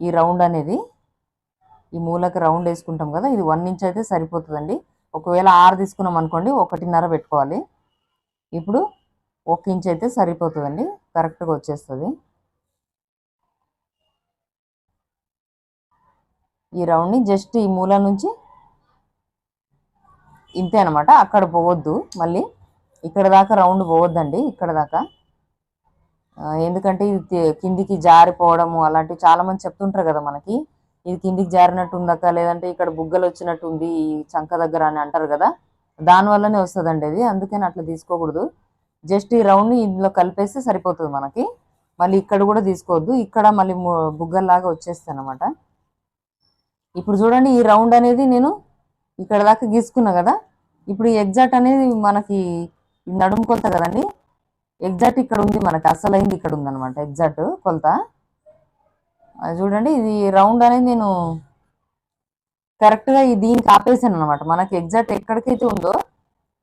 ఈ రౌండ్ అనేది ఈ మూలకి రౌండ్ వేసుకుంటాం కదా, ఇది 1 ఇంచ్ అయితే సరిపోతుందండి. ఒకవేళ 6 తీసుకున్నాం అనుకోండి 1.5 పెట్టుకోవాలి. ఇప్పుడు 1 ఇంచ్ అయితే సరిపోతుందండి, కరెక్ట్గా వచ్చేస్తుంది. ఈ రౌండ్ని జస్ట్ ఈ మూల నుంచి ఇంతే అనమాట, అక్కడ పోవద్దు, మళ్ళీ ఇక్కడ దాకా రౌండ్ పోవద్దండి, ఇక్కడ దాకా. ఎందుకంటే ఇది కిందికి జారిపోవడము అలాంటివి చాలామంది చెప్తుంటారు కదా మనకి, ఇది కిందికి జారినట్టు ఉందక్క, లేదంటే ఇక్కడ బుగ్గలు వచ్చినట్టు ఉంది ఈ చంక దగ్గర అని అంటారు కదా, దానివల్లనే వస్తుందండి అది, అందుకని అట్లా తీసుకోకూడదు. జస్ట్ ఈ రౌండ్ని ఇందులో కలిపేస్తే సరిపోతుంది మనకి. మళ్ళీ ఇక్కడ కూడా తీసుకోవద్దు, ఇక్కడ మళ్ళీ బుగ్గల్లాగా వచ్చేస్తాయి అనమాట. ఇప్పుడు చూడండి, ఈ రౌండ్ అనేది నేను ఇక్కడ దాకా గీసుకున్నా కదా, ఇప్పుడు ఈ ఎగ్జాక్ట్ అనేది మనకి నడుము కొలత కదండి, ఎగ్జాక్ట్ ఇక్కడ ఉంది మనకి, అసలైంది ఇక్కడ ఉందన్నమాట ఎగ్జాక్ట్ కొలత. అది చూడండి, ఇది రౌండ్ అనేది నేను కరెక్ట్గా దీనికి ఆపేసాను అనమాట, మనకి ఎగ్జాక్ట్ ఎక్కడికైతే ఉందో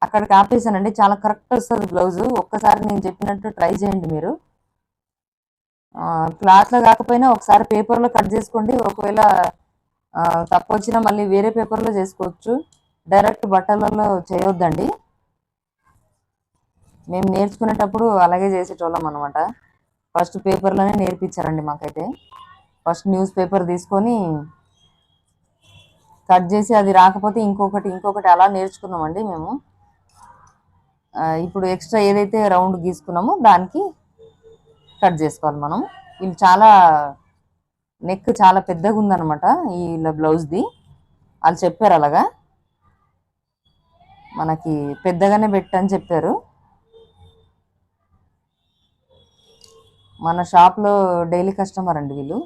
అక్కడికి ఆపేసానండి. చాలా కరెక్ట్ వస్తుంది బ్లౌజు. ఒక్కసారి నేను చెప్పినట్టు ట్రై చేయండి మీరు. క్లాత్లో కాకపోయినా ఒకసారి పేపర్లో కట్ చేసుకోండి, ఒకవేళ తప్పు వచ్చినా మళ్ళీ వేరే పేపర్లో చేసుకోవచ్చు, డైరెక్ట్ బట్టలలో చేయొద్దండి. మేము నేర్చుకునేటప్పుడు అలాగే చేసేటోళ్ళం అనమాట. ఫస్ట్ పేపర్లోనే నేర్పించారండి మాకైతే. ఫస్ట్ న్యూస్ పేపర్ తీసుకొని కట్ చేసి, అది రాకపోతే ఇంకొకటి అలా నేర్చుకున్నామండి మేము. ఇప్పుడు ఎక్స్ట్రా ఏదైతే రౌండ్ గీసుకున్నామో దానికి కట్ చేసుకోవాలి మనం. ఇది చాలా నెక్ చాలా పెద్దగా ఉందన్నమాట ఈ బ్లౌజ్ది, వాళ్ళు చెప్పారు అలాగా, మనకి పెద్దగానే పెట్టని చెప్పారు. మన షాప్లో డైలీ కస్టమర్ అండి వీళ్ళు.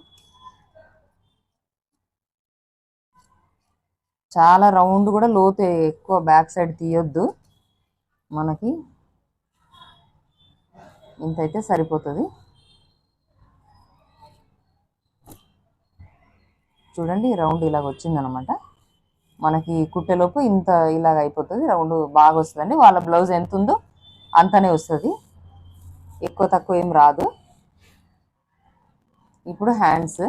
చాలా రౌండ్ కూడా లోతు ఎక్కువ బ్యాక్ సైడ్ తీయొద్దు, మనకి ఇంతైతే సరిపోతుంది. చూడండి, రౌండ్ ఇలాగ వచ్చిందనమాట, మనకి కుట్టేలోపు ఇంత ఇలాగ అయిపోతుంది, రౌండ్ బాగా వస్తుందండి. వాళ్ళ బ్లౌజ్ ఎంత ఉందో అంతనే వస్తుంది, ఎక్కువ తక్కువ ఏం రాదు. ఇప్పుడు హ్యాండ్స్,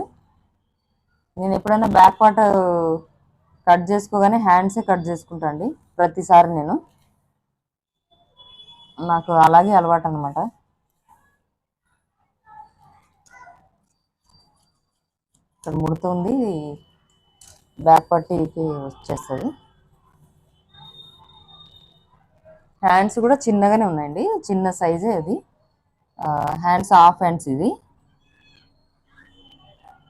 నేను ఎప్పుడైనా బ్యాక్ పార్ట్ కట్ చేసుకోగానే హ్యాండ్సే కట్ చేసుకుంటా అండి ప్రతిసారి. నేను నాకు అలాగే అలవాటు అనమాట. ఇక్కడ ముడుతుంది, బ్యాక్ పట్టీకి వచ్చేస్తుంది. హ్యాండ్స్ కూడా చిన్నగానే ఉన్నాయండి, చిన్న సైజే అది. హ్యాండ్స్ హాఫ్ హ్యాండ్స్ ఇది.